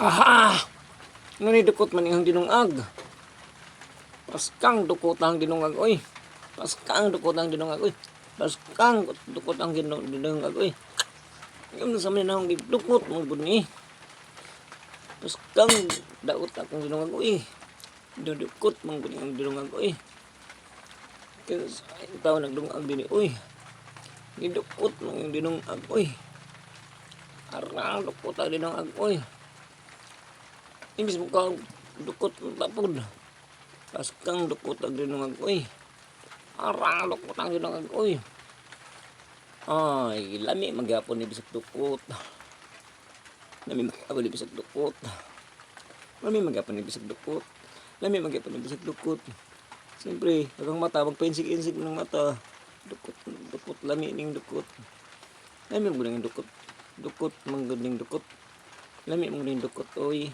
Haha! Nani dukot man ang dinungag. Paskang dukot ang dinungag, oy. Paskang dukot ang dinungag, oy. Paskang dukot ang dinungag, oy. Ngayon sa mga nang dukot mong bunyi. Paskang daot akong dinungag, oy. Dudukot mong bunyi ang dinungag, oy. Kaya sa tao nagdungag din, oy. Dudukot mong yung dinungag, oy. Arang dukot ang dinungag, oy. Imbis mo ka dukot ng tapod. Paskang dukot ang dinungag, oy. Arang dukot ang dinungag, oy. Ay, lami maghapon ni bisag dukot. Lami maghapon ni bisag dukot. Lami maghapon ni bisag dukot. Lami maghapon ni bisag dukot. Siyempre, hanggang mata, magpainsig-insig ng mata. Dukot, dukot, lami ning dukot. Lami mo ning dukot. Dukot, mangguning dukot. Lami mo ning dukot, oy.